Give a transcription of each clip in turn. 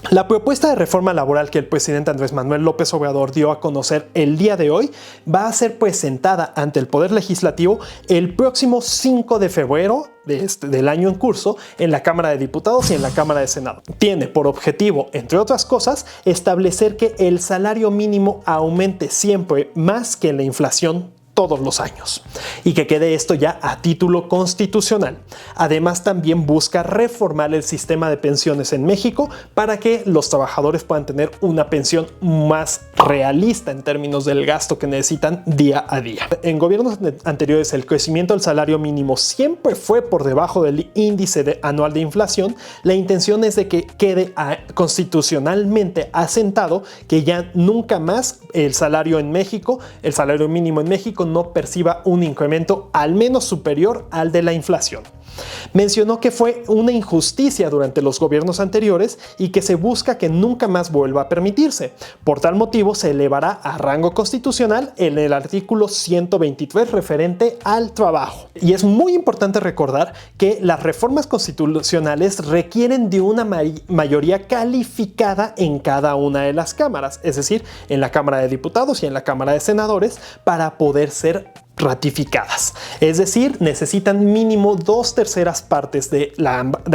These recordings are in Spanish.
La propuesta de reforma laboral que el presidente Andrés Manuel López Obrador dio a conocer el día de hoy va a ser presentada ante el Poder Legislativo el próximo 5 de febrero del año en curso en la Cámara de Diputados y en la Cámara de Senado. Tiene por objetivo, entre otras cosas, establecer que el salario mínimo aumente siempre más que la inflación todos los años y que quede esto ya a título constitucional. Además, también busca reformar el sistema de pensiones en México para que los trabajadores puedan tener una pensión más realista en términos del gasto que necesitan día a día. En gobiernos anteriores, el crecimiento del salario mínimo siempre fue por debajo del índice anual de inflación. La intención es de que quede constitucionalmente asentado que ya nunca más el salario mínimo en México no perciba un incremento al menos superior al de la inflación. Mencionó que fue una injusticia durante los gobiernos anteriores y que se busca que nunca más vuelva a permitirse. Por tal motivo, se elevará a rango constitucional en el artículo 123 referente al trabajo. Y es muy importante recordar que las reformas constitucionales requieren de una mayoría calificada en cada una de las cámaras, es decir, en la Cámara de Diputados y en la Cámara de Senadores, para poder ser ratificadas. Es decir, necesitan mínimo 2/3 partes de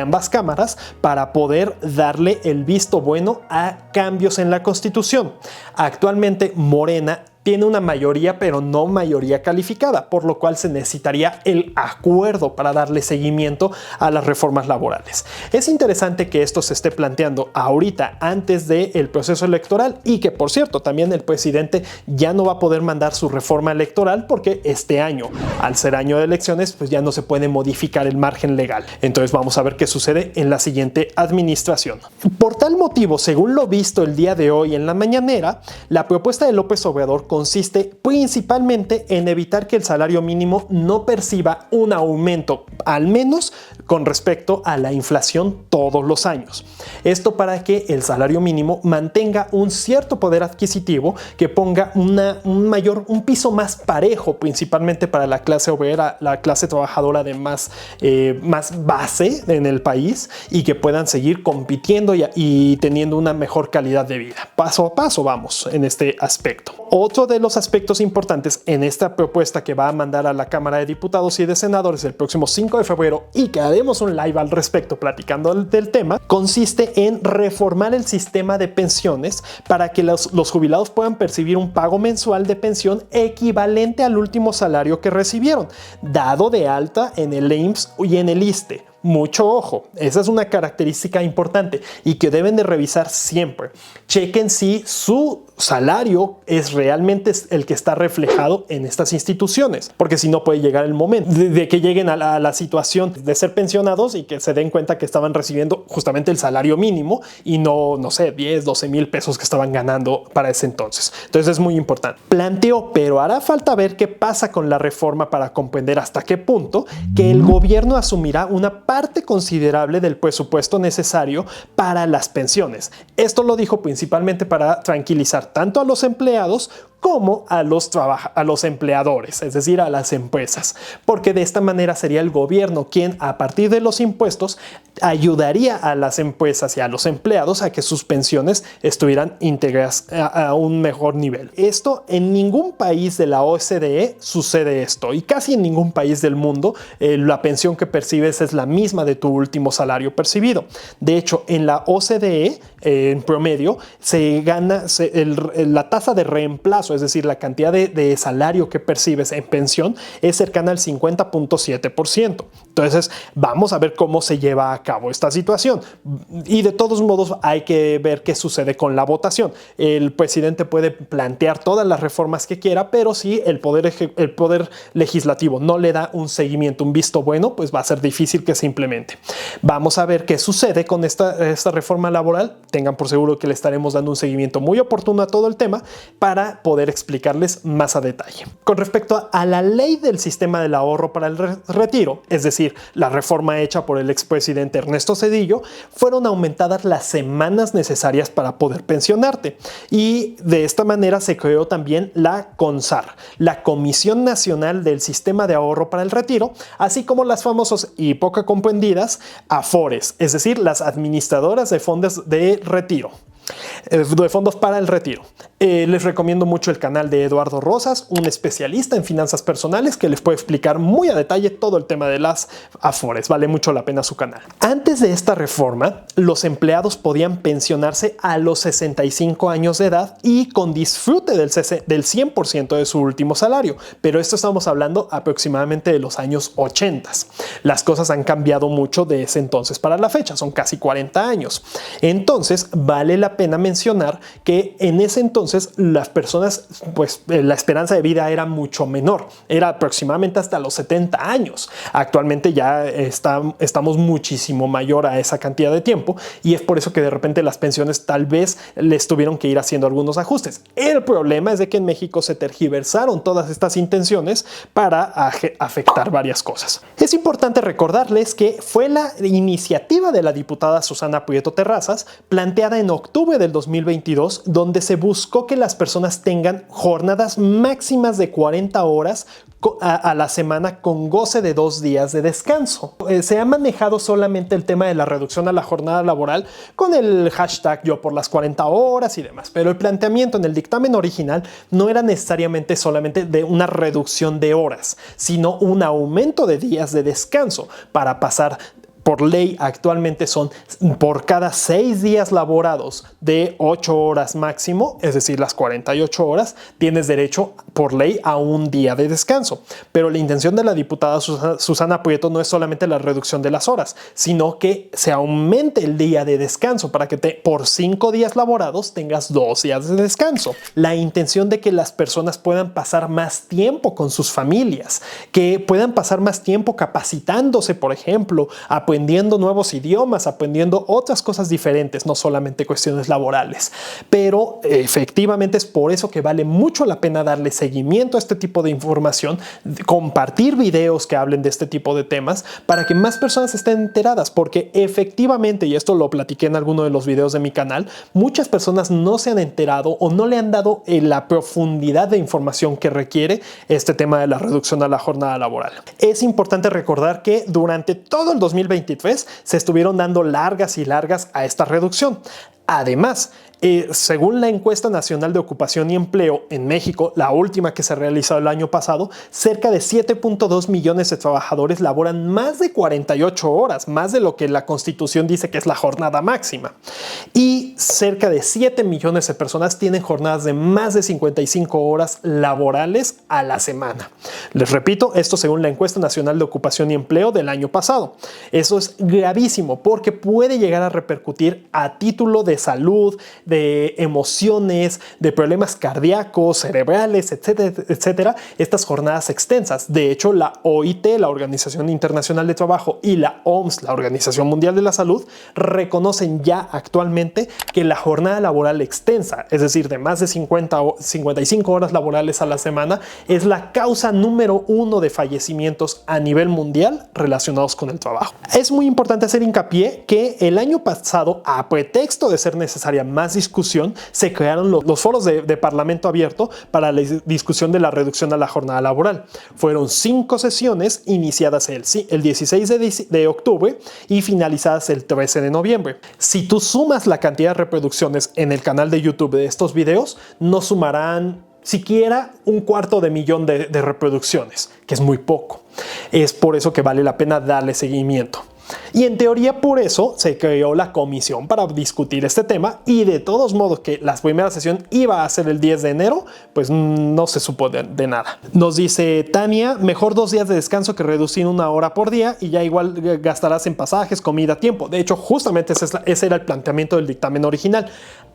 ambas cámaras para poder darle el visto bueno a cambios en la Constitución. Actualmente, Morena tiene una mayoría, pero no mayoría calificada, por lo cual se necesitaría el acuerdo para darle seguimiento a las reformas laborales. Es interesante que esto se esté planteando ahorita antes del proceso electoral y que, por cierto, también el presidente ya no va a poder mandar su reforma electoral porque este año, al ser año de elecciones, pues ya no se puede modificar el margen legal. Entonces vamos a ver qué sucede en la siguiente administración. Por tal motivo, según lo visto el día de hoy en la mañanera, la propuesta de López Obrador consiste principalmente en evitar que el salario mínimo no perciba un aumento, al menos con respecto a la inflación todos los años. Esto para que el salario mínimo mantenga un cierto poder adquisitivo, que ponga un piso más parejo, principalmente para la clase obrera, la clase trabajadora de más base en el país, y que puedan seguir compitiendo y teniendo una mejor calidad de vida. Paso a paso vamos en este aspecto. Otro de los aspectos importantes en esta propuesta que va a mandar a la Cámara de Diputados y de Senadores el próximo 5 de febrero, y que haremos un live al respecto platicando del tema, consiste en reformar el sistema de pensiones para que los jubilados puedan percibir un pago mensual de pensión equivalente al último salario que recibieron, dado de alta en el IMSS y en el ISSSTE. Mucho ojo, esa es una característica importante y que deben de revisar siempre. Chequen si su salario es realmente el que está reflejado en estas instituciones, porque si no puede llegar el momento de que lleguen a la situación de ser pensionados y que se den cuenta que estaban recibiendo justamente el salario mínimo y no sé, 10, 12 mil pesos que estaban ganando para ese entonces. Entonces es muy importante. Planteo, pero hará falta ver qué pasa con la reforma para comprender hasta qué punto que el gobierno asumirá una parte considerable del presupuesto necesario para las pensiones. Esto lo dijo principalmente para tranquilizar tanto a los empleados como a los empleadores, es decir, a las empresas, porque de esta manera sería el gobierno quien, a partir de los impuestos, ayudaría a las empresas y a los empleados a que sus pensiones estuvieran íntegras a un mejor nivel. Esto en ningún país de la OCDE sucede esto, y casi en ningún país del mundo la pensión que percibes es la misma de tu último salario percibido. De hecho, en la OCDE, en promedio, se gana la tasa de reemplazo, es decir, la cantidad de salario que percibes en pensión es cercana al 50.7%. Entonces, vamos a ver cómo se lleva a cabo esta situación. Y de todos modos, hay que ver qué sucede con la votación. El presidente puede plantear todas las reformas que quiera, pero si el poder legislativo no le da un seguimiento, un visto bueno, pues va a ser difícil que se implemente. Vamos a ver qué sucede con esta reforma laboral. Tengan por seguro que le estaremos dando un seguimiento muy oportuno a todo el tema para poder explicarles más a detalle. Con respecto a la ley del sistema del ahorro para el retiro, es decir, decir, la reforma hecha por el expresidente Ernesto Zedillo, fueron aumentadas las semanas necesarias para poder pensionarte. Y de esta manera se creó también la CONSAR, la Comisión Nacional del Sistema de Ahorro para el Retiro, así como las famosas y poco comprendidas AFORES, es decir, las administradoras de fondos de retiro. De fondos para el retiro. Les recomiendo mucho el canal de Eduardo Rosas, un especialista en finanzas personales que les puede explicar muy a detalle todo el tema de las AFORES. Vale mucho la pena su canal. Antes de esta reforma, los empleados podían pensionarse a los 65 años de edad y con disfrute del 100% de su último salario, pero esto estamos hablando aproximadamente de los años 80. Las cosas han cambiado mucho de ese entonces para la fecha, son casi 40 años. Entonces, vale la pena mencionar que en ese entonces las personas, pues la esperanza de vida era mucho menor, era aproximadamente hasta los 70 años. Actualmente ya estamos muchísimo mayor a esa cantidad de tiempo y es por eso que de repente las pensiones tal vez les tuvieron que ir haciendo algunos ajustes. El problema es de que en México se tergiversaron todas estas intenciones para afectar varias cosas. Es importante recordarles que fue la iniciativa de la diputada Susana Prieto Terrazas planteada en octubre del 2022, donde se buscó que las personas tengan jornadas máximas de 40 horas a la semana con goce de 2 días de descanso. Se ha manejado solamente el tema de la reducción a la jornada laboral con el hashtag yo por las 40 horas y demás, pero el planteamiento en el dictamen original no era necesariamente solamente de una reducción de horas, sino un aumento de días de descanso para pasar. Por ley actualmente son por cada 6 días laborados de 8 horas máximo, es decir, las 48 horas, tienes derecho por ley a un día de descanso. Pero la intención de la diputada Susana Prieto no es solamente la reducción de las horas, sino que se aumente el día de descanso para que por 5 días laborados tengas 2 días de descanso. La intención de que las personas puedan pasar más tiempo con sus familias, que puedan pasar más tiempo capacitándose, por ejemplo, aprendiendo nuevos idiomas, aprendiendo otras cosas diferentes, no solamente cuestiones laborales. Pero efectivamente es por eso que vale mucho la pena darle seguimiento a este tipo de información, compartir videos que hablen de este tipo de temas para que más personas estén enteradas, porque efectivamente, y esto lo platiqué en alguno de los videos de mi canal, muchas personas no se han enterado o no le han dado la profundidad de información que requiere este tema de la reducción a la jornada laboral. Es importante recordar que durante todo el 2023 se estuvieron dando largas y largas a esta reducción. Además, según la encuesta nacional de ocupación y empleo en México, la última que se realizó el año pasado, cerca de 7.2 millones de trabajadores laboran más de 48 horas, más de lo que la Constitución dice que es la jornada máxima. Y cerca de 7 millones de personas tienen jornadas de más de 55 horas laborales a la semana. Les repito, esto según la encuesta nacional de ocupación y empleo del año pasado. Eso es gravísimo porque puede llegar a repercutir a título de salud, de emociones, de problemas cardíacos, cerebrales, etcétera, etcétera, estas jornadas extensas. De hecho, la OIT, la Organización Internacional de Trabajo, y la OMS, la Organización Mundial de la Salud, reconocen ya actualmente que la jornada laboral extensa, es decir, de más de 55 horas laborales a la semana, es la causa número 1 de fallecimientos a nivel mundial relacionados con el trabajo. Es muy importante hacer hincapié que el año pasado, a pretexto de ser necesaria más discusión, se crearon los foros de Parlamento abierto para la discusión de la reducción a la jornada laboral. Fueron 5 sesiones iniciadas el 16 de octubre y finalizadas el 13 de noviembre. Si tú sumas la cantidad de reproducciones en el canal de YouTube de estos videos, no sumarán siquiera 250.000 de reproducciones, que es muy poco. Es por eso que vale la pena darle seguimiento. Y en teoría por eso se creó la comisión para discutir este tema, y de todos modos que la primera sesión iba a ser el 10 de enero, pues no se supo de nada. Nos dice Tania, mejor 2 días de descanso que reducir 1 hora por día y ya igual gastarás en pasajes, comida, tiempo. De hecho, justamente ese era el planteamiento del dictamen original.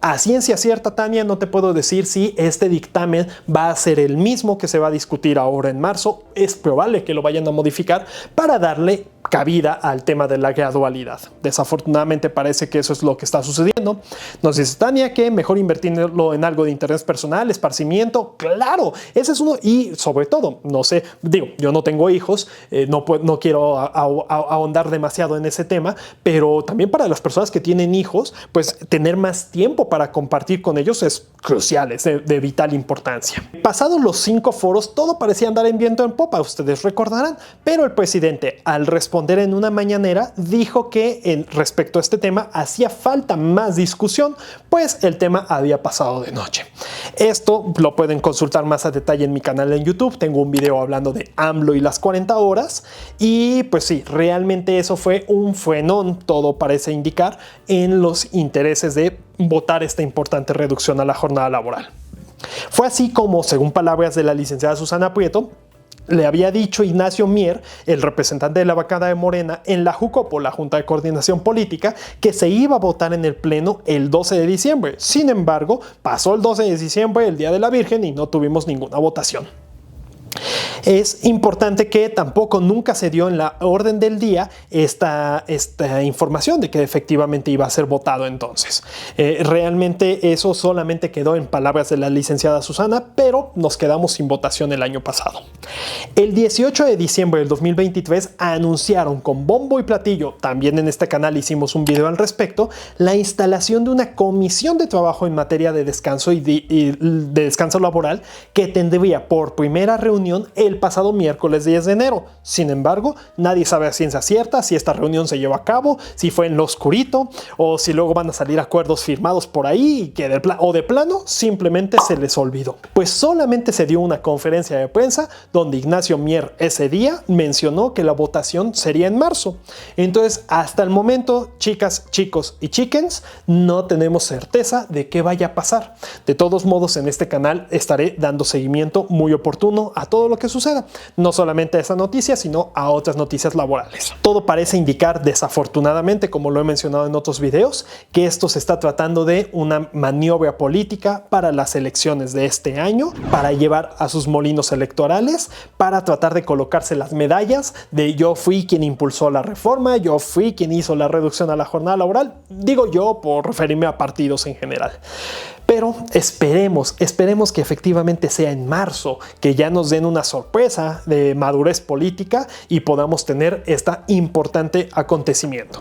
A ciencia cierta, Tania, no te puedo decir si este dictamen va a ser el mismo que se va a discutir ahora en marzo. Es probable que lo vayan a modificar para darle cabida al tema de la gradualidad. Desafortunadamente parece que eso es lo que está sucediendo. Nos dice Tania que mejor invertirlo en algo de interés personal, esparcimiento. Claro, ese es uno. Y sobre todo, no sé, digo, yo no tengo hijos, no quiero ahondar demasiado en ese tema, pero también para las personas que tienen hijos, pues tener más tiempo para compartir con ellos es crucial, es de vital importancia. Pasados los 5 foros, todo parecía andar en viento en popa, ustedes recordarán, pero el presidente, al responder en una mañanera, dijo que respecto a este tema hacía falta más discusión, pues el tema había pasado de noche. Esto lo pueden consultar más a detalle en mi canal en YouTube. Tengo un video hablando de AMLO y las 40 horas. Y pues sí, realmente eso fue un frenón, todo parece indicar, en los intereses de votar esta importante reducción a la jornada laboral. Fue así como, según palabras de la licenciada Susana Prieto, le había dicho Ignacio Mier, el representante de la bancada de Morena, en la JUCOPO, la Junta de Coordinación Política, que se iba a votar en el Pleno el 12 de diciembre. Sin embargo, pasó el 12 de diciembre, el Día de la Virgen, y no tuvimos ninguna votación. Es importante que tampoco nunca se dio en la orden del día esta información de que efectivamente iba a ser votado entonces. Realmente eso solamente quedó en palabras de la licenciada Susana, pero nos quedamos sin votación el año pasado. El 18 de diciembre del 2023 anunciaron con bombo y platillo, también en este canal hicimos un video al respecto, la instalación de una comisión de trabajo en materia de descanso y de descanso laboral que tendría por primera reunión el pasado miércoles 10 de enero. Sin embargo, nadie sabe a ciencia cierta si esta reunión se llevó a cabo, si fue en lo oscurito o si luego van a salir acuerdos firmados por ahí y que de plano simplemente se les olvidó. Pues solamente se dio una conferencia de prensa donde Ignacio Mier ese día mencionó que la votación sería en marzo. Entonces, hasta el momento, chicas, chicos y chickens, no tenemos certeza de qué vaya a pasar. De todos modos, en este canal estaré dando seguimiento muy oportuno a todo lo que suceda, no solamente a esa noticia, sino a otras noticias laborales. Todo parece indicar, desafortunadamente, como lo he mencionado en otros videos, que esto se está tratando de una maniobra política para las elecciones de este año, para llevar a sus molinos electorales, para tratar de colocarse las medallas de yo fui quien impulsó la reforma, yo fui quien hizo la reducción a la jornada laboral, digo yo por referirme a partidos en general. Pero esperemos que efectivamente sea en marzo, que ya nos den una sorpresa de madurez política y podamos tener este importante acontecimiento.